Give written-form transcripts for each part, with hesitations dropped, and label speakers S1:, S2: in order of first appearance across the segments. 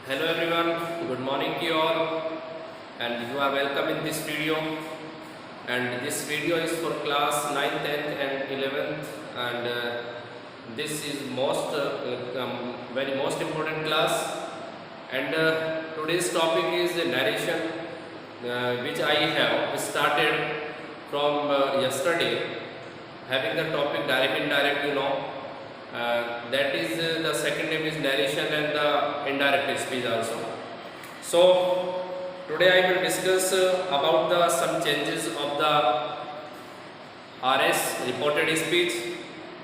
S1: Hello everyone, good morning to you all, and you are welcome in this video. And this video is for class 9th, 10th and 11th, and this is very most important class. And today's topic is narration, which I have started from yesterday, having the topic direct indirect, that is the second name is narration and the indirect speech also. So today I will discuss about the some changes of the RS, reported speech,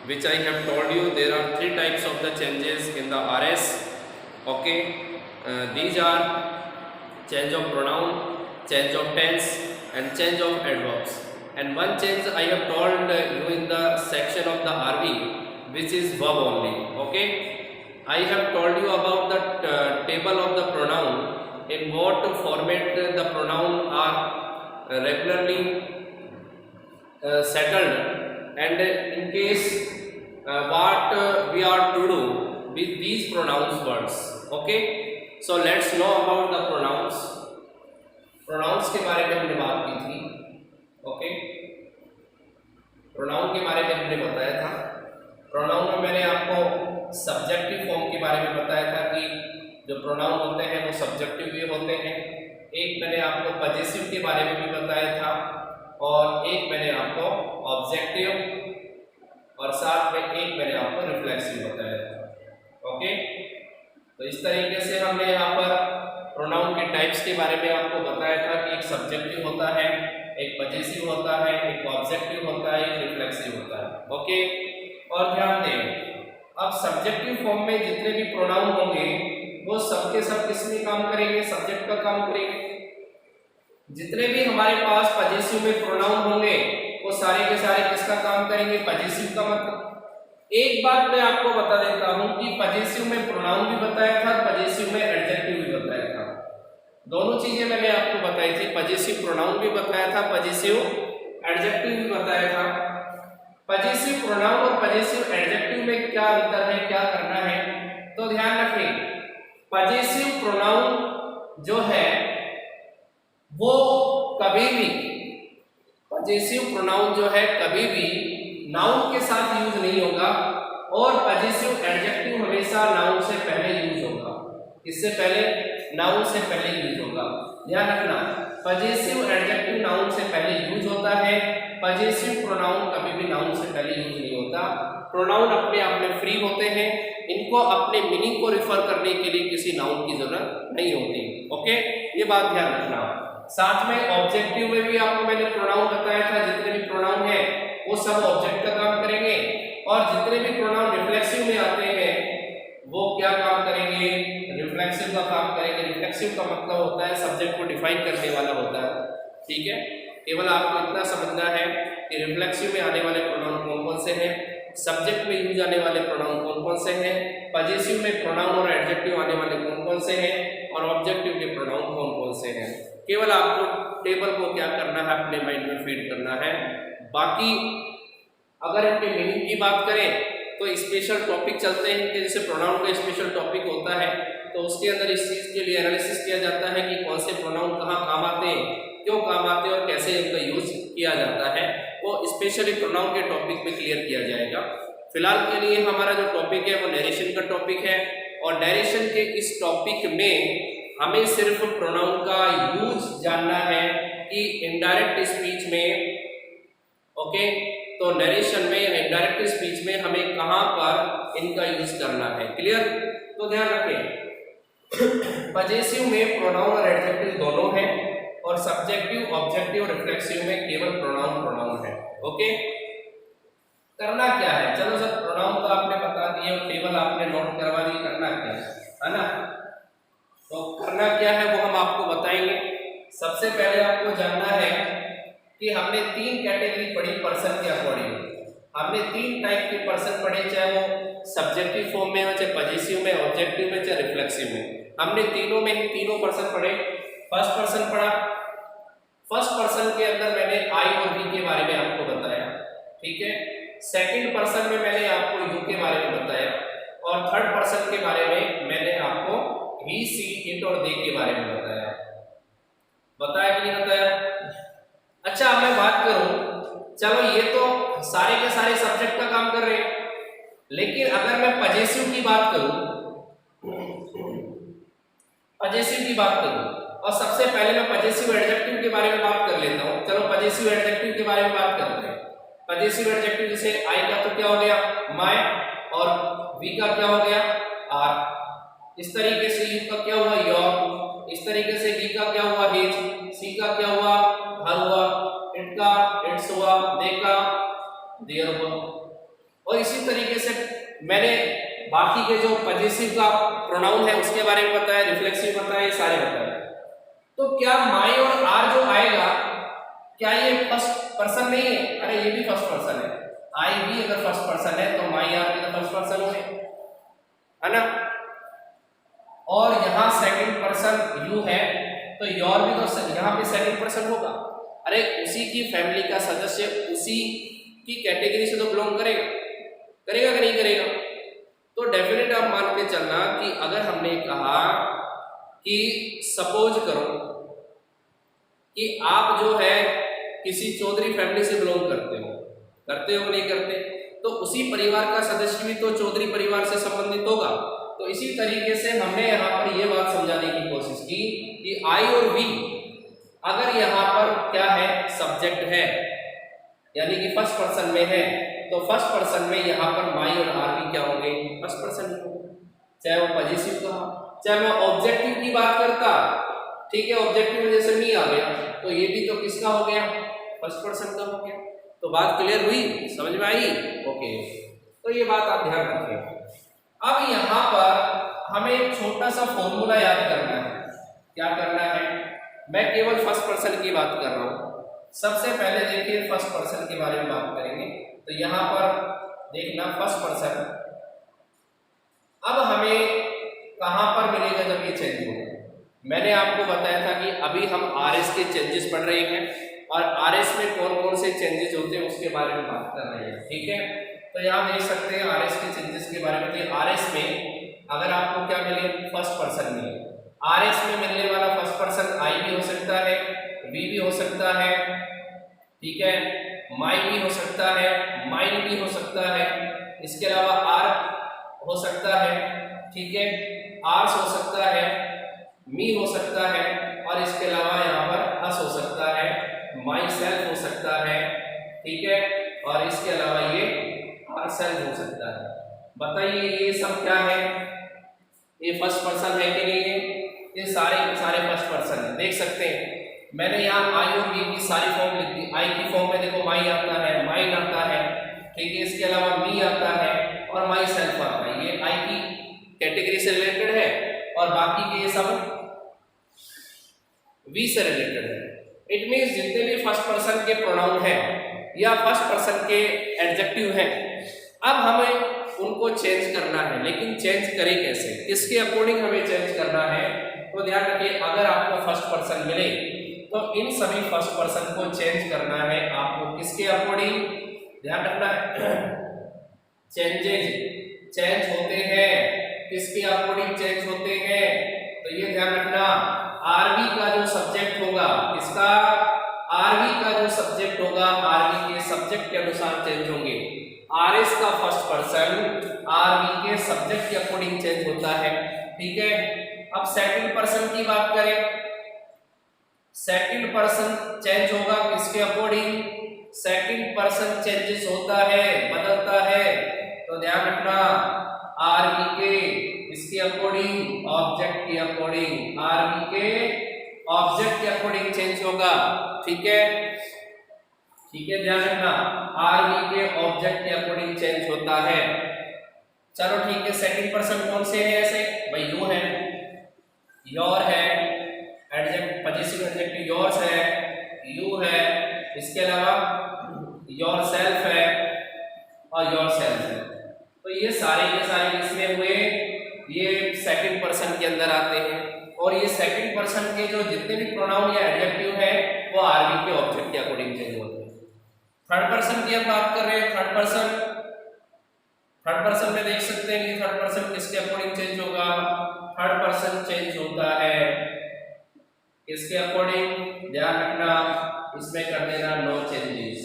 S1: which I have told you there are three types of the changes in the RS. Okay, these are change of pronoun, change of tense and change of adverbs. And one change I have told you in the section of the RV, which is verb only. Okay, I have told you about the table of the pronoun, in what format the pronoun are regularly settled, and in case what we are to do with these pronouns words. Okay, so let's know about the pronouns के बारे में हमने बात की थी. Okay, pronoun के बारे में हमने बताया था. प्रोनाउन में मैंने आपको सब्जेक्टिव फॉर्म के बारे में बताया था कि जो प्रोनाउन होते हैं वो सब्जेक्टिव भी होते हैं. एक मैंने आपको पजेसिव के बारे में भी बताया था, और एक मैंने आपको ऑब्जेक्टिव, और साथ में एक मैंने आपको रिफ्लेक्सिव बताया था. ओके, तो इस तरीके से हमने यहाँ पर प्रोनाउन के टाइप्स के बारे में आपको बताया था कि एक सब्जेक्टिव होता है, एक पजेसिव होता है, एक ऑब्जेक्टिव होता है, एक रिफ्लेक्सिव होता है. ओके, और ध्यान दें, अब सब्जेक्टिव फॉर्म में जितने भी प्रोनाउन होंगे वो सब के सब किसमें काम करेंगे? सब्जेक्ट का काम करेंगे. जितने भी हमारे पास पजेसिव में प्रोनाउन होंगे वो सारे के सारे किसका काम करेंगे? पजेसिव का. मतलब एक बात मैं आपको बता देता हूं कि पजेसिव में प्रोनाउन भी बताया था, पजेसिव में एडजेक्टिव भी बताया था. दोनों चीजें मैंने आपको बताई थी. पजेसिव प्रोनाउन भी बताया था, पजेसिव एडजेक्टिव भी बताया था. पजेसिव प्रोनाउन और पजेसिव एडजेक्टिव में क्या अंतर है, क्या करना है, तो ध्यान रखें. पजेसिव प्रोनाउन जो है वो कभी भी, पजेसिव प्रोनाउन जो है कभी भी नाउन के साथ यूज नहीं होगा, और पजेसिव एडजेक्टिव हमेशा नाउन से पहले यूज होगा. इससे पहले, नाउन से पहले यूज होगा. ध्यान रखना, पजेसिव एडजेक्टिव नाउन से पहले यूज होता है, पजेसिव प्रोनाउन कभी भी नाउन से पहले यूज नहीं होता. प्रोनाउन अपने आप में फ्री होते हैं, इनको अपने मीनिंग को रिफर करने के लिए किसी नाउन की जरूरत नहीं होती. ओके, ये बात ध्यान रखना. साथ में ऑब्जेक्टिव में भी आपको मैंने प्रोनाउन बताया था. जितने भी प्रोनाउन है वो सब ऑब्जेक्ट का काम करेंगे, और जितने भी प्रोनाउन रिफ्लेक्सिव में आते हैं वो क्या काम करेंगे? रिफ्लेक्सिव का काम करेंगे. रिफ्लेक्सिव का मतलब होता है सब्जेक्ट को डिफाइन करने वाला होता है. ठीक है, केवल आपको इतना समझना है कि रिफ्लेक्सिव में आने वाले प्रोनाउन कौन कौन से हैं, सब्जेक्ट में यूज आने वाले प्रोनाउन कौन कौन से हैं, पजेसिव में प्रोनाउन और एडजेक्टिव आने वाले कौन कौन से हैं, और ऑब्जेक्टिव के प्रोनाउन कौन कौन से हैं. केवल आपको टेबल को क्या करना है, अपने माइंड में फीड करना है. बाकी अगर इनके मीनिंग की बात करें तो स्पेशल टॉपिक चलते हैं कि जैसे प्रोनाउन का स्पेशल टॉपिक होता है, तो उसके अंदर इस चीज़ के लिए एनालिसिस किया जाता है कि कौन से प्रोनाउन कहाँ काम आते हैं, क्यों काम आते हैं, और कैसे इनका यूज किया जाता है. वो स्पेशली प्रोनाउन के टॉपिक पे क्लियर किया जाएगा. फिलहाल के लिए हमारा जो टॉपिक है वो नरेशन का टॉपिक है, और नरेशन के इस टॉपिक में हमें सिर्फ प्रोनाउन का यूज जानना है कि इनडायरेक्ट स्पीच में. ओके, तो नरेशन में, इनडायरेक्ट स्पीच में हमें कहां पर इनका यूज करना है. क्लियर? तो ध्यान रखें, पजेसिव में प्रोनाउन और एडजेक्टिव दोनों हैं, और सब्जेक्टिव, ऑब्जेक्टिव, रिफ्लेक्सिव में केवल प्रोनाउन है. ओके, करना क्या है? चलो सर, प्रोनाउन तो आपने बता दिए और टेबल आपने नोट करवा दी. करना क्या है ना? तो करना क्या है वो हम आपको बताएंगे. सबसे पहले आपको जानना है कि हमने तीन कैटेगरी पढ़ी पर्सन के अकॉर्डिंग. हमने तीन टाइप के पर्सन पढ़े, चाहे वो सब्जेक्टिव फॉर्म में हो, चाहे पजेसिव में, ऑब्जेक्टिव में, चाहे रिफ्लेक्सिव में. हमने तीनों में तीनों पर्सन पढ़े. फर्स्ट पर्सन पढ़ा. फर्स्ट पर्सन के अंदर मैंने आई और वी के बारे में आपको बताया. ठीक है. सेकंड पर्सन में मैंने आपको यू के बारे में बताया, और थर्ड पर्सन के बारे में मैंने आपको ही, सी, इट और दे के बारे में बताया। बताया कि नहीं बताया? अच्छा, अब मैं बात करूं, चलो ये तो सारे के सारे सब्जेक्ट का काम कर रहे हैं, लेकिन अगर मैं पजेसिव की बात करूं, पजेसिव की बात करूं, और सबसे पहले मैं पजेसिव एडजेक्टिव के बारे में बात कर लेता हूं। चलो पजेसिव एडजेक्टिव के बारे में बात करते हैं। पजेसिव एडजेक्टिव जैसे आई का तो क्या हो गया माय, और वी का क्या हो गया आर, इस तरीके से यू का क्या हुआ योर, इस तरीके से वी का क्या हुआ हिज, सी का क्या हुआ हर हुआ, इट का इट्स हुआ, दे का देयर हुआ। और इसी तरीके से मैंने बाकी के जो पजेसिव का प्रोनाउन है उसके बारे में बताया, रिफ्लेक्सिव बताया, ये सारे बताए। तो क्या माय और आर जो आएगा, क्या ये फर्स्ट पर्सन नहीं है? अरे ये भी फर्स्ट पर्सन है। आई भी अगर फर्स्ट पर्सन है तो माय आर भी तो फर्स्ट पर्सन हुए, है ना? और यहाँ सेकंड पर्सन यू है तो योर भी तो यहाँ पे सेकंड पर्सन होगा। अरे उसी की फैमिली का सदस्य उसी की कैटेगरी से तो बिलोंग करेगा, करेगा कि नहीं करेगा? तो डेफिनेट आप मान के चलना कि अगर हमने कहा कि सपोज करो कि आप जो है किसी चौधरी फैमिली से बिलोंग करते हो कि नहीं करते, तो उसी परिवार का सदस्य भी तो चौधरी परिवार से संबंधित होगा। तो इसी तरीके से हमने यहाँ पर यह बात समझाने की कोशिश की कि आई और वी अगर यहाँ पर क्या है सब्जेक्ट है, यानी कि फर्स्ट पर्सन में है, तो फर्स्ट पर्सन में यहाँ पर माई और आर भी क्या होंगे फर्स्ट पर्सन होंगे, चाहे वो पजेसिव का, चाहे मैं ऑब्जेक्टिव की बात करता, ठीक है, ऑब्जेक्टिव में जैसे मी आ गया तो ये भी तो किसका हो गया फर्स्ट पर्सन का हो गया। तो बात क्लियर हुई, समझ में आई? ओके, तो ये बात आप ध्यान रखें। अब यहाँ पर हमें एक छोटा सा फॉर्मूला याद करना है। क्या करना है? मैं केवल फर्स्ट पर्सन की बात कर रहा हूँ। सबसे पहले देखिए फर्स्ट पर्सन के बारे में बात करेंगे, तो यहाँ पर देखना फर्स्ट पर्सन अब हमें कहाँ पर मिलेगा जब ये चेंज होगा। मैंने आपको बताया था कि अभी हम आरएस के चेंजेस पढ़ रहे हैं और आरएस में कौन कौन से चेंजेस होते हैं उसके बारे में बात कर रहे हैं, ठीक है? तो यहाँ देख सकते हैं आरएस के चेंजेस के बारे में। आरएस में अगर आपको क्या मिले फर्स्ट पर्सन मिले, आरएस में मिलने वाला फर्स्ट पर्सन आई भी हो सकता है, वी भी हो सकता है, ठीक है, माई भी हो सकता है, माइन भी हो सकता है, इसके अलावा आर हो सकता है, ठीक है, आर्स हो सकता है, मी हो सकता है, और इसके अलावा यहाँ पर अस हो सकता है, माई सेल्फ हो सकता है, ठीक है, और इसके अलावा ये आर सेल्फ हो सकता है। बताइए ये सब क्या है? ये फर्स्ट पर्सन है कि नहीं है? ये सारे के सारे फर्स्ट पर्सन है। देख सकते हैं मैंने यहाँ आई और वी की सारी फॉर्म लिख दी। आई की फॉर्म में देखो माई आता है, माइन आता है, ठीक है, इसके अलावा मी आता है और माई सेल्फ आता है। ये आई की कैटेगरी से रिलेटेड है और बाकी के ये सब वी से रिलेटेड है। इट मीन्स जितने भी फर्स्ट पर्सन के प्रोनाउन हैं या फर्स्ट पर्सन के एडजेक्टिव हैं, अब हमें उनको चेंज करना है, लेकिन चेंज करें कैसे, किसके अकॉर्डिंग हमें चेंज करना है? तो ध्यान रखिए, अगर आपको फर्स्ट पर्सन मिले तो इन सभी फर्स्ट पर्सन को चेंज करना है आपको किसके अकॉर्डिंग? ध्यान रखना है चेंजेस चेंज होते हैं, किसके अकॉर्डिंग चेंज होते हैं? तो ये ध्यान रखना, आरवी का जो सब्जेक्ट होगा, किसका? आरवी का जो सब्जेक्ट होगा, आरवी के सब्जेक्ट के अनुसार चेंज होंगे। आरएस का फर्स्ट पर्सन आरवी के सब्जेक्ट के अकॉर्डिंग चेंज होता है, ठीक है। अब सेकंड पर्सन की बात करें, सेकंड पर्सन चेंज होगा किसके अकॉर्डिंग? सेकंड पर्सन चेंजेस होता है, बदलता है, तो ध्यान रखना आरवी के इसके अकॉर्डिंग, ऑब्जेक्ट के अकॉर्डिंग, आरवी के ऑब्जेक्ट के अकॉर्डिंग चेंज होगा, ठीक है, ठीक है, ध्यान रखना आरवी के ऑब्जेक्ट के अकॉर्डिंग चेंज होता है। चलो ठीक है, सेकंड पर्सन कौन से है ऐसे? भाई यू है, योर है, एडजेक्ट पजेसिव एडजेक्टिव योर्स है, यू है, इसके अलावा योर सेल्फ है और योर सेल्फ है। तो ये सारे के सारे किसमें हुए? ये सेकंड पर्सन के अंदर आते हैं और ये सेकंड पर्सन के जो जितने भी प्रोनाउन या एडजेक्टिव है वो आरवी के ऑब्जेक्ट के अकॉर्डिंग चेंज होते हैं। थर्ड पर्सन की हम बात कर रहे हैं। थर्ड पर्सन में देख सकते हैं कि थर्ड पर्सन किसके अकॉर्डिंग चेंज होगा? थर्ड पर्सन चेंज होता है किसके अकॉर्डिंग, ध्यान रखना इसमें कर देना no changes,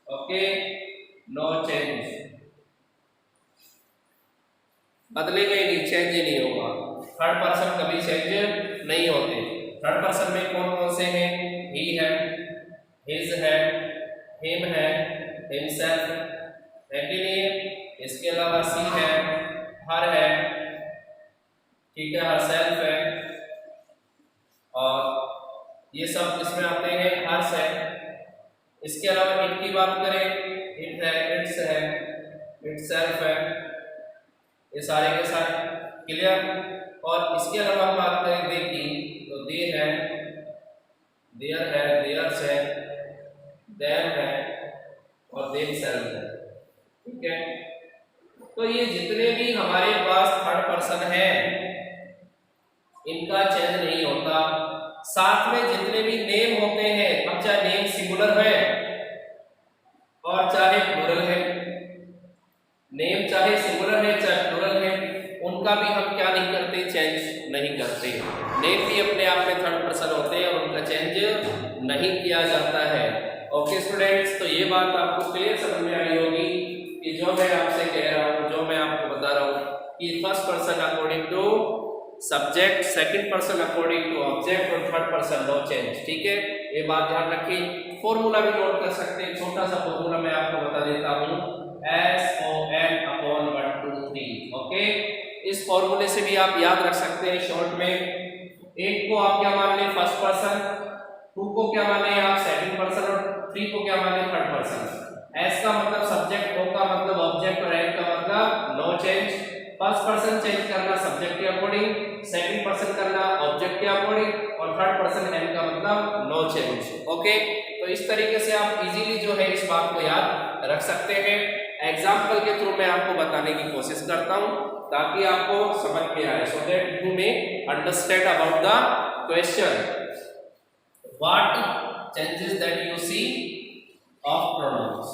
S1: okay, no change, बदलेगा ही नहीं, चेंज ही नहीं होगा, थर्ड पर्सन कभी चेंज नहीं होते। थर्ड पर्सन में कौन कौन से हैं, ही है, हिज है, हिम है, हिमसेल्फ है कि नहीं, इसके अलावा सी है, हर है, ठीक है, हरसेल्फ है, और ये सब इसमें आते हैं, हर्ष है। इसके अलावा इट की बात करें, इट है, इट्स है, इटसेल्फ है, ये सारे के सारे क्लियर। और इसके अलावा हम बात करें दे की, तो दे है, देयर है, देयर्स है, देयर है और देमसेल्फ है, ठीक है। तो ये जितने भी हमारे पास थर्ड पर्सन है इनका चेंज नहीं होता। साथ में जितने भी नेम होते हैं, अब चाहे नेम सिंगुलर है और चाहे प्लूरल है, नेम चाहे सिंगुलर है चाहे प्लूरल है, उनका भी हम क्या नहीं करते, चेंज नहीं करते। नेम भी अपने आप में थर्ड पर्सन होते हैं और उनका चेंज नहीं किया जाता है। ओके स्टूडेंट्स, तो ये बात आपको क्लियर समझ में आई होगी कि जो मैं आपसे कह रहा हूँ, जो मैं आपको बता रहा हूँ कि first person according to subject, second person according to object और थर्ड पर्सन नो चेंज, ठीक है, ये बात ध्यान रखिए। फॉर्मूला भी नोट कर सकते हैं, छोटा सा फॉर्मूला मैं आपको बता देता हूँ, SON/1/2/3, ओके। इस फॉर्मूले से भी आप याद रख सकते हैं शॉर्ट में। एक को आप क्या मान लें, फर्स्ट पर्सन, टू को क्या माने आप, सेकंड पर्सन, और थ्री को क्या माने, थर्ड पर्सन। एस का मतलब सब्जेक्ट, ओ का मतलब ऑब्जेक्ट और एन का मतलब no change. First person change करना सब्जेक्ट के अकॉर्डिंग, सेकंड पर्सन करना ऑब्जेक्ट के अकॉर्डिंग और थर्ड पर्सन एन का मतलब नो चेंज, ओके। तो इस तरीके से आप इजीली जो है इस बात को याद रख सकते हैं। एग्जाम्पल के थ्रू मैं आपको बताने की कोशिश करता हूं ताकि आपको समझ में आए, so that you may understand about the question. What changes that you see of pronouns.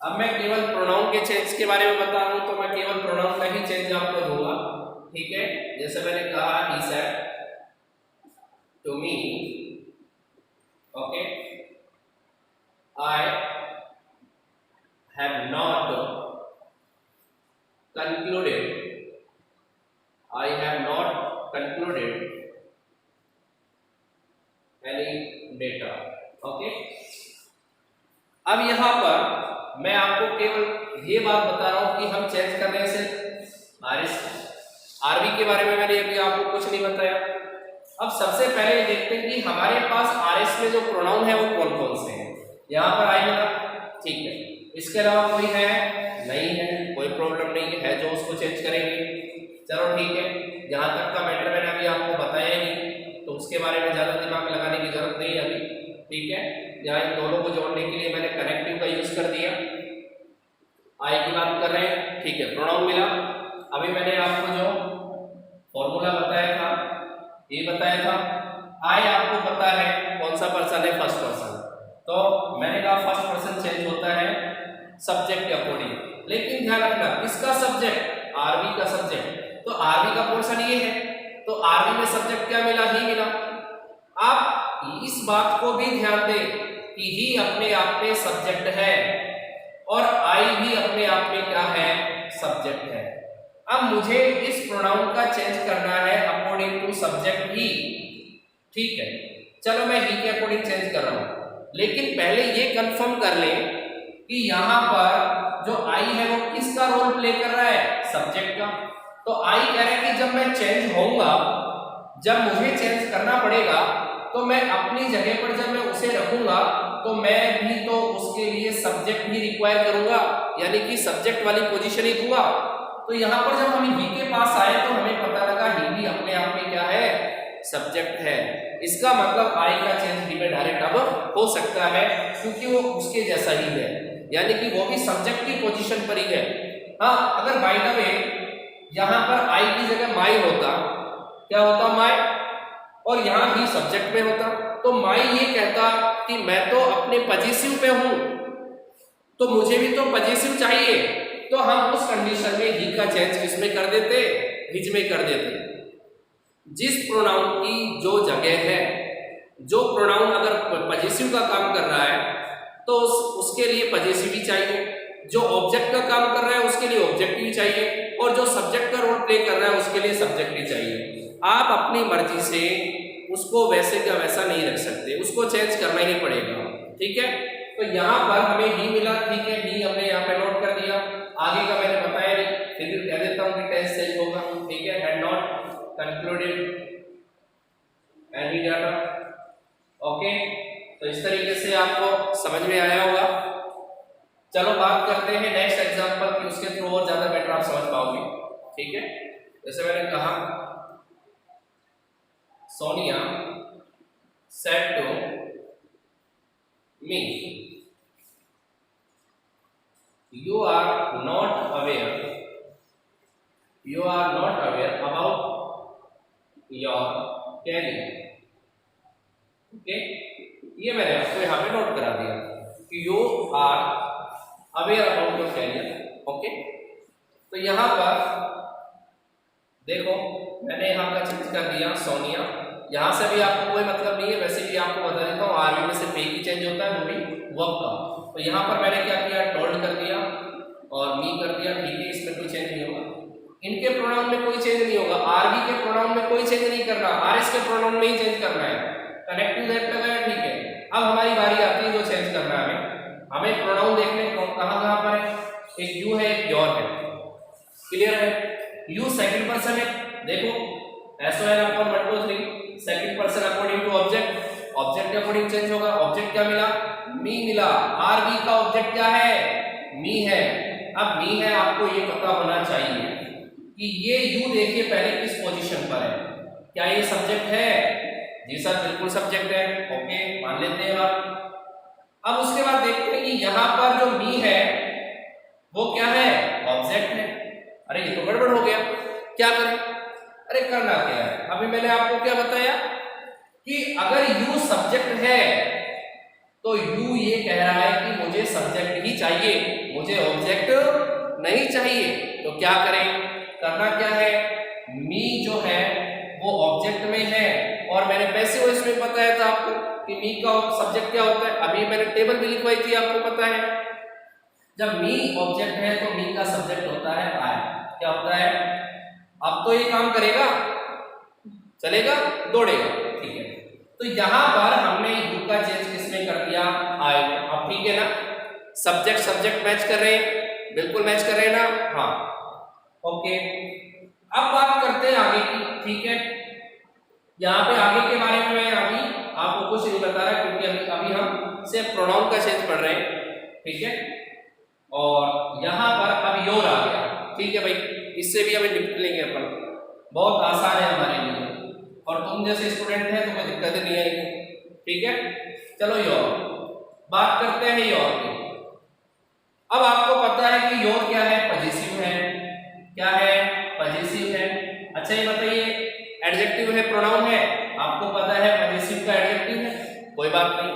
S1: अब मैं केवल प्रोनाउन के चेंज के बारे में बता रहा हूं, तो मैं केवल प्रोनाउन का ही चेंज आपको दूंगा, ठीक है। जैसे मैंने कहा, he said to me, okay, I have not concluded, I have not concluded any data, okay. अब यहां पर मैं आपको केवल ये बात बता रहा हूं कि हम चेंज कर रहे हैं सिर्फ आरएस, आरबी के बारे में मैंने अभी आपको कुछ नहीं बताया। अब सबसे पहले ये देखते हैं कि हमारे पास आरएस में जो प्रोनाउन है वो कौन कौन से हैं। यहां पर आई मिला, ठीक है। इसके अलावा कोई है नहीं है, कोई प्रॉब्लम नहीं है, जो उसको चेंज करेंगे, चलो ठीक है। जहां तक का मैटर मैंने अभी आपको बताया नहीं, तो उसके बारे में ज्यादा दिमाग लगाने की जरूरत नहीं है अभी, ठीक है। यहाँ इन दोनों को जोड़ने के लिए मैंने कनेक्टिव का यूज कर दिया। आई की बात कर रहे हैं, ठीक है, प्रोनाउन मिला। अभी मैंने आपको जो फॉर्मूला बताया था, ये बताया था, आई आपको पता है कौन सा पर्सन है, फर्स्ट पर्सन, तो मैंने कहा फर्स्ट पर्सन चेंज होता है सब्जेक्ट के अकॉर्डिंग। लेकिन ध्यान रखना, किसका सब्जेक्ट, आरबी का सब्जेक्ट, तो आरबी का पोर्शन ये है, तो आरबी में सब्जेक्ट क्या मिला, ही मिला। आप इस बात को भी ध्यान दें कि ही अपने आप में सब्जेक्ट है और आई भी अपने आप में क्या है, सब्जेक्ट है। अब मुझे इस प्रोनाउन का चेंज करना है अकॉर्डिंग टू सब्जेक्ट ही, ठीक है। चलो मैं ही के अकॉर्डिंग चेंज कर रहा हूं, लेकिन पहले ये कंफर्म कर लें कि यहां पर जो आई है वो किसका रोल प्ले कर रहा है, सब्जेक्ट का। तो आई कह रहे हैं कि जब मैं चेंज होऊंगा, जब मुझे चेंज करना पड़ेगा, तो मैं अपनी जगह पर जब मैं उसे रखूंगा तो मैं भी तो उसके लिए सब्जेक्ट भी रिक्वायर करूंगा, यानी कि सब्जेक्ट वाली पोजीशन ही दूंगा। तो यहां पर जब हम ही के पास आए तो हमें पता लगा ही भी अपने आप में क्या है, सब्जेक्ट है। इसका मतलब आई का चेंज ही में डायरेक्ट अब हो सकता है, क्योंकि वो उसके जैसा ही है, यानी कि वो भी सब्जेक्ट की पोजीशन पर ही है। हाँ, अगर बाय द वे यहां पर आई की जगह माई होता, क्या होता, माई, और यहां भी सब्जेक्ट में होता, तो माई ये कहता कि मैं तो अपने पजेसिव पे हूं, तो मुझे भी तो पजेसिव चाहिए, तो हम उस कंडीशन में ही का चेंज किसमें कर देते, हिज में कर देते। जिस प्रोनाउन की जो जगह है, जो प्रोनाउन अगर पजेसिव का काम कर रहा है तो उसके लिए पजेसिव ही चाहिए, जो ऑब्जेक्ट का काम कर रहा है उसके लिए ऑब्जेक्ट ही चाहिए, और जो सब्जेक्ट का रोल प्ले कर रहा है उसके लिए सब्जेक्ट ही चाहिए। आप अपनी मर्जी से उसको वैसे का वैसा नहीं रख सकते, उसको चेंज करना ही पड़ेगा, ठीक है। तो यहाँ पर हमें ही मिला, ठीक है, ही हमने यहाँ पे नोट कर दिया, आगे का मैंने बताया नहीं, फिर भी कह देता हूँ कि टेंस चेंज होगा, ठीक है। Had not concluded any data, okay. तो इस तरीके से आपको समझ में आया होगा। चलो बात करते हैं नेक्स्ट एग्जांपल की, उसके थ्रू और ज्यादा बेटर आप समझ पाओगे, ठीक है। जैसे मैंने कहा, Sonia said to me, you are not aware about your career, okay. ये मैंने आपको यहाँ पे नोट करा दिया कि you are aware about your career, okay. तो यहाँ पर देखो मैंने यहाँ का चेंज कर दिया सोनिया, यहाँ से भी आपको कोई मतलब नहीं है, वैसे भी आपको बता देता हूँ आरबी में सिर्फ एक ही चेंज होता है, वो भी वर्ब का। तो यहाँ पर मैंने क्या किया, टोल्ड कर दिया और मी कर दिया, ठीक है, इसमें कोई चेंज नहीं होगा। इनके प्रोनाउन में कोई चेंज नहीं होगा, आरबी के प्रोनाउन में कोई चेंज नहीं करना, आरएस के प्रोनाउन में ही चेंज करना है। कनेक्टिव दैट लगाया, ठीक है। अब हमारी बारी आती है जो चेंज करना है हमें प्रोनाउन देखने कहाँ पर है, एक यू है एक योर है, क्लियर है। यू सेकंड पर्सन है, देखो एसओएन upon 1 2 3, second person according to object, object के अकॉर्डिंग चेंज होगा। ऑब्जेक्ट क्या मिला, मी मिला, आरबी का ऑब्जेक्ट क्या है, मी है। अब मी है, आपको ये पता होना चाहिए कि ये यू देखिए पहले किस पोजीशन पर है, क्या ये सब्जेक्ट है, जी सर बिल्कुल सब्जेक्ट है, ओके मान लेते हैं आप। अब उसके बाद देखते हैं कि यहाँ पर जो मी है वो क्या है, ऑब्जेक्ट है। अरे ये तो गड़बड़ हो गया, क्या करें, अरे करना क्या है, अभी मैंने आपको क्या बताया कि अगर यू सब्जेक्ट है तो यू ये कह रहा है कि मुझे सब्जेक्ट ही चाहिए, मुझे ऑब्जेक्ट नहीं चाहिए। तो क्या करें, करना क्या है, मी जो है वो ऑब्जेक्ट में है, और मैंने पैसिव वॉइस में बताया था आपको कि मी का सब्जेक्ट क्या होता है, अभी मैंने टेबल भी लिखवाई थी, आपको पता है। जब मी ऑब्जेक्ट है तो मी का सब्जेक्ट होता है आई, क्या होता है, अब तो ये काम करेगा, चलेगा, दौड़ेगा, ठीक है। तो यहां पर हमने यू का चेंज किसमें कर दिया, आई में। अब ठीक है ना, सब्जेक्ट सब्जेक्ट मैच कर रहे हैं, बिल्कुल मैच कर रहे हैं ना, हाँ, ओके। अब बात करते हैं आगे की, ठीक है। यहाँ पे आगे के बारे में मैं अभी आपको कुछ नहीं बता रहा क्योंकि अभी हम सिर्फ प्रोनाउन का चेंज पढ़ रहे हैं, ठीक है। और यहाँ पर अब योर आ गया, ठीक है भाई, इससे भी हमें निपट लेंगे अपन, बहुत आसान है हमारे लिए, और तुम जैसे स्टूडेंट हैं तो कोई दिक्कत नहीं आएगी, ठीक है। चलो योर बात करते हैं योर की। अब आपको पता है कि योर क्या है, पजेसिव है, क्या है, पजेसिव है। अच्छा ये बताइए एडजेक्टिव है, प्रोनाउन है, आपको पता है पजेसिव का एडजेक्टिव है, कोई बात नहीं।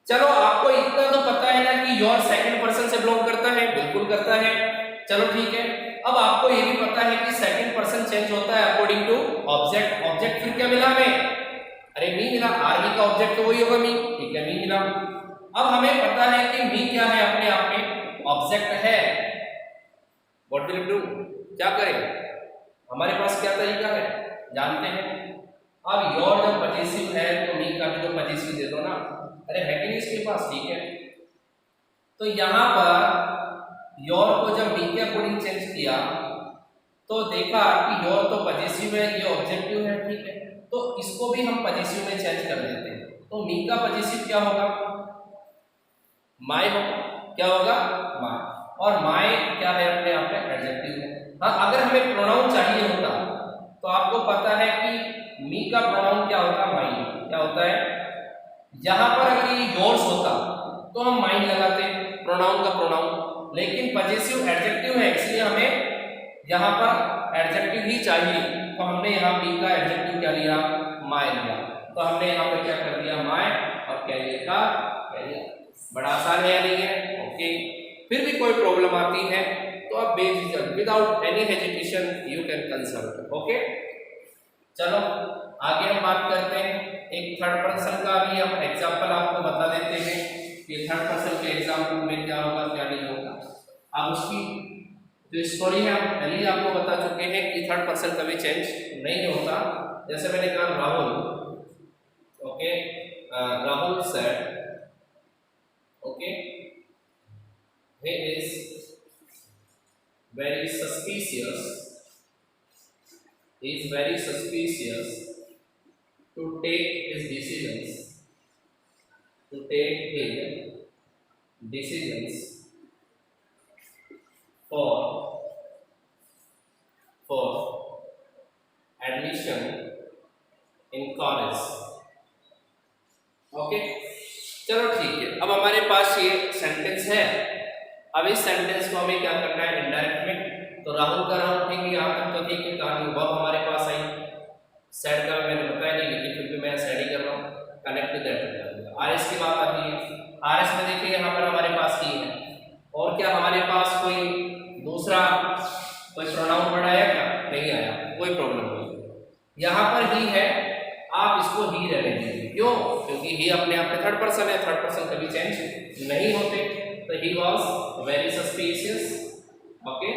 S1: चलो आपको इतना तो पता है ना कि योर सेकंड पर्सन से बिलोंग करता है, बिल्कुल करता है, चलो ठीक है। अब आपको ये भी पता है कि सेकंड पर्सन चेंज होता है अकॉर्डिंग टू ऑब्जेक्ट, ऑब्जेक्ट फिर क्या मिला हमें, अरे मी मिला, आरबी का ऑब्जेक्ट तो वही होगा मी, ठीक है, मी मिला। अब हमें पता है कि मी क्या है, अपने आप में ऑब्जेक्ट है, व्हाट विल डू, क्या करें, हमारे पास क्या तरीका है जानते हैं। अब योर जब पजेसिव है तो मी का भी तो पजेसिव दे दो ना, अरे है कि नहीं इसके पास, ठीक है। तो यहां पर योर को जब मी के अकॉर्डिंग चेंज किया तो देखा कि योर तो पजेसिव है, ये ऑब्जेक्टिव है, ठीक है, तो इसको भी हम पजेसिव में चेंज कर देते हैं। तो मी का पजेसिव क्या होगा, माय होगा, क्या होगा, माय, और माय क्या है, अपने आप में एडजेक्टिव है। हाँ, अगर हमें प्रोनाउन चाहिए होता तो आपको पता है कि मी का प्रोनाउन क्या होता, माइन, क्या होता है। यहां पर अगर ये योर्स होता तो हम माइन लगाते प्रोनाउन का प्रोनाउन, लेकिन पजेसिव एडजेक्टिव है इसलिए हमें यहाँ पर एडजेक्टिव ही चाहिए, तो हमने यहाँ मी का एडजेक्टिव क्या लिया, माय लिया। तो हमने यहाँ पे क्या कर दिया, माय, और कैरियर का कैरियर। बड़ा आसान है या नहीं है, ओके। फिर भी कोई प्रॉब्लम आती है तो आप बेझिझक without any hesitation you can consult. Okay, चलो आगे हम बात करते हैं। एक थर्ड पर्सन का भी हम एग्जांपल आपको बता देते हैं कि थर्ड पर्सन के एग्जांपल में क्या होगा क्या नहीं होगा। अब उसकी जो स्टोरी है हम पहले ही आपको बता चुके हैं कि थर्ड पर्सन कभी चेंज नहीं होता। जैसे मैंने कहा Rahul, okay, Rahul said, okay, he is very suspicious, he is very suspicious to take his decisions, to take his decisions for admission in college। Okay, चलो ठीक है। अब हमारे पास ये सेंटेंस है। अब इस सेंटेंस को हमें क्या करना है इनडायरेक्ट में। तो राहुल का नाम ठीक है, यहाँ तक तो ठीक है, कहानी वर्ब हमारे पास आई। सेड का मैंने बताया नहीं, लेकिन फिर भी मैं सेड ही कर रहा हूँ, कनेक्ट टू दैट। आरएस की बात आती है। आरएस में देखिए यहाँ पर हमारे पास ही है, और क्या हमारे पास कोई दूसरा कोई प्रोनाउन वर्ड आया क्या? नहीं आया, कोई प्रॉब्लम नहीं। यहाँ पर ही है, आप इसको ही रहने दीजिए। क्यों? क्योंकि ही अपने आप में थर्ड पर्सन है, थर्ड पर्सन कभी चेंज नहीं होते। तो he was very suspicious. Okay,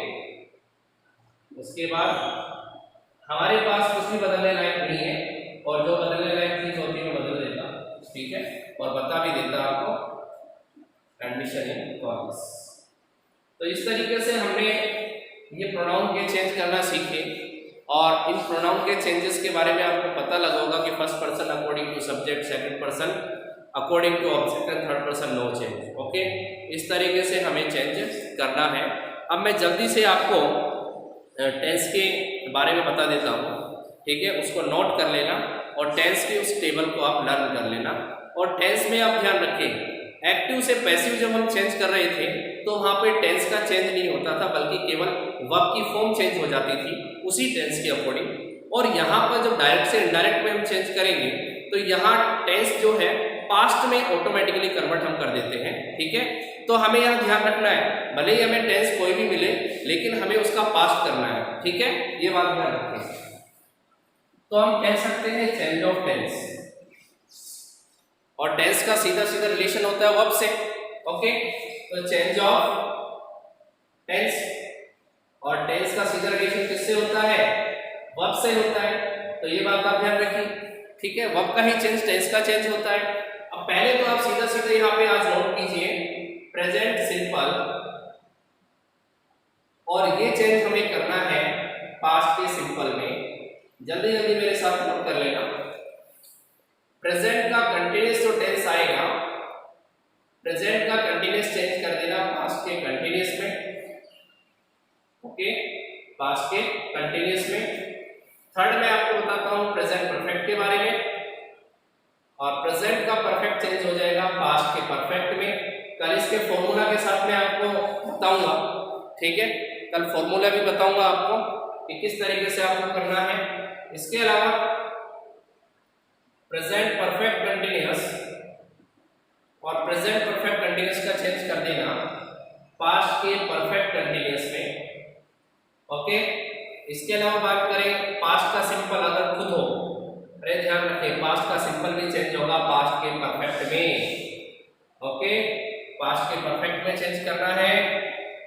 S1: उसके बाद हमारे पास कुछ भी बदलने लायक नहीं है, और जो बदलने लायक चीज होती है वो बदल देता, ठीक है, और बता भी देता आपको एडमिशन इन कॉलेज। तो इस तरीके से हमने ये प्रोनाउन के चेंज करना सीखे, और इन प्रोनाउन के चेंजेस के बारे में आपको पता लगा होगा कि first person according to subject, second person according to object and third person no change. Okay, इस तरीके से हमें चेंजेस करना है। अब मैं जल्दी से आपको टेंस के बारे में बता देता हूँ, ठीक है, उसको नोट कर लेना, और टेंस के उस टेबल को आप लर्न कर लेना। और टेंस में आप ध्यान रखें, एक्टिव से पैसिव जब हम चेंज कर रहे थे तो वहाँ पे टेंस का चेंज नहीं होता था, बल्कि केवल वर्ब की फॉर्म चेंज हो जाती थी उसी टेंस के अकॉर्डिंग। और यहाँ पर जब डायरेक्ट से इनडायरेक्ट में हम चेंज करेंगे तो यहाँ टेंस जो है पास्ट में ऑटोमेटिकली कन्वर्ट हम कर देते हैं, ठीक है। तो हमें यहाँ ध्यान रखना है, भले ही हमें टेंस कोई भी मिले लेकिन हमें उसका पास्ट करना है, ठीक है, ये बात ध्यान रखें। तो हम कह सकते हैं चेंज ऑफ टेंस, और टेंस का सीधा सीधा रिलेशन होता है वर्ब से। ओके, तो चेंज ऑफ टेंस, और टेंस का सीधा रिलेशन किससे होता है? वर्ब से होता है। तो ये बात आप ध्यान रखिए, ठीक है, वर्ब का ही चेंज टेंस का चेंज होता है। अब पहले तो आप सीधा सीधा यहाँ पे आज नोट कीजिए प्रेजेंट सिंपल, और ये चेंज हमें करना है पास्ट के सिंपल में। जल्दी जल्दी मेरे साथ नोट कर लेना। प्रेजेंट का कंटिन्यूअस जो टेंस आएगा, प्रेजेंट का कंटिन्यूअस चेंज कर देना पास्ट के कंटिन्यूअस में। ओके, पास्ट के कंटिन्यूअस में। थर्ड में आपको बताता हूं प्रेजेंट परफेक्ट के बारे में, और प्रेजेंट का परफेक्ट चेंज हो जाएगा पास्ट के परफेक्ट में। कल इसके फॉर्मूला के साथ में आपको बताऊंगा, ठीक है, कल फॉर्मूला भी बताऊंगा आपको कि किस तरीके से आपको करना है। इसके अलावा प्रेजेंट परफेक्ट कंटिन्यूअस और प्रेजेंट परफेक्ट कंटिन्यूअस का चेंज कर देना पास्ट के परफेक्ट कंटिन्यूअस में। ओके, इसके अलावा बात करें पास्ट का सिंपल अगर खुद हो, अरे ध्यान रखें, पास्ट का सिंपल भी चेंज होगा पास्ट के परफेक्ट में। ओके, पास्ट के परफेक्ट में चेंज करना है।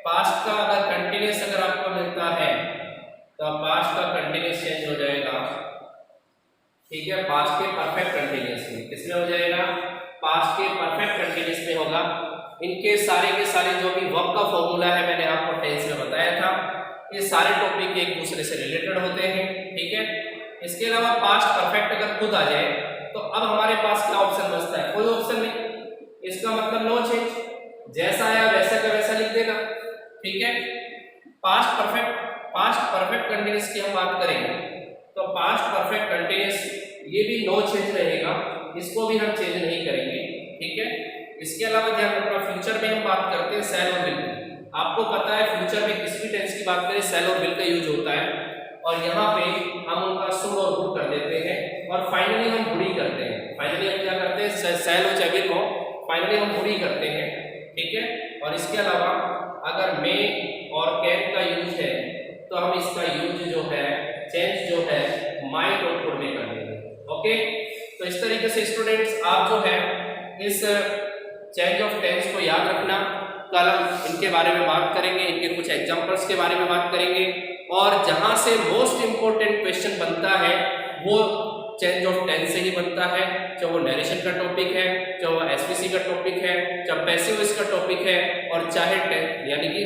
S1: पास्ट का अगर कंटिन्यूअस अगर आपको मिलता है तो पास्ट का कंटिन्यूअस चेंज हो जाएगा, ठीक है, पास्ट के परफेक्ट कंटिन्यूअस में। किसमें हो जाएगा? पास्ट के परफेक्ट कंटिन्यूअस में होगा। इनके सारे के सारे जो भी वर्ब का फॉर्मूला है मैंने आपको टेंस में बताया था, ये सारे टॉपिक एक दूसरे से रिलेटेड होते हैं, ठीक है। इसके अलावा पास्ट परफेक्ट अगर खुद आ जाए तो अब हमारे पास क्या ऑप्शन बचता है? कोई ऑप्शन नहीं। इसका मतलब नो चेंज, जैसा आया वैसा का वैसा लिख देना, ठीक है। पास्ट परफेक्ट कंटिन्यूअस की हम बात करेंगे तो पास्ट परफेक्ट कंटिन्यूअस ये भी नो चेंज रहेगा, इसको भी हम चेंज नहीं करेंगे, ठीक है। इसके अलावा ध्यान रखना, फ्यूचर में हम बात करते हैं शैल और विल। आपको पता है फ्यूचर में किसी भी टेंस की बात करें शैल और विल का यूज होता है, और यहाँ पे हम उनका शुड और वुड कर देते हैं, और फाइनली हम वुड ही करते हैं। फाइनली हम क्या करते हैं, शैल हो चाहे विल हो, फाइनली हम वुड ही करते हैं, ठीक है। और इसके अलावा अगर मे और कैन का यूज है तो हम इसका यूज जो है चेंज जो है माइट और कुड में कर देंगे। ओके, तो इस तरीके से स्टूडेंट्स आप जो है इस चेंज ऑफ टेंस को याद रखना। कल हम इनके बारे में बात करेंगे, इनके कुछ एग्जांपल्स के बारे में बात करेंगे और जहां से मोस्ट इंपॉर्टेंट क्वेश्चन बनता है वो चेंज ऑफ टेंस से ही बनता है, चाहे वो नरेशन का टॉपिक है, चाहे वो एसवीसी का टॉपिक है, चाहे पैसिव वॉइस का टॉपिक है और चाहे यानी कि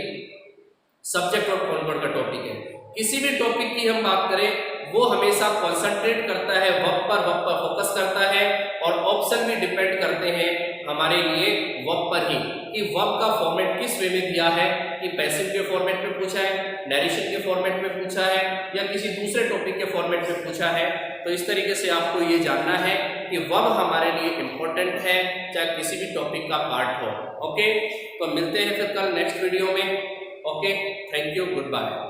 S1: सब्जेक्ट और कॉन्वर्ट का टॉपिक है। किसी भी टॉपिक की हम बात करें वो हमेशा कंसंट्रेट करता है वर्ब पर फोकस करता है और ऑप्शन भी डिपेंड करते हैं हमारे लिए वर्ब पर ही कि वर्ब का फॉर्मेट किस वे में दिया है, कि पैसिव के फॉर्मेट में पूछा है, नरेशन के फॉर्मेट में पूछा है या किसी दूसरे टॉपिक के फॉर्मेट में पूछा है। तो इस तरीके से आपको ये जानना है कि वर्ब हमारे लिए इंपॉर्टेंट है चाहे किसी भी टॉपिक का पार्ट हो। ओके, तो मिलते हैं फिर कल नेक्स्ट वीडियो में। Okay, thank you, good bye.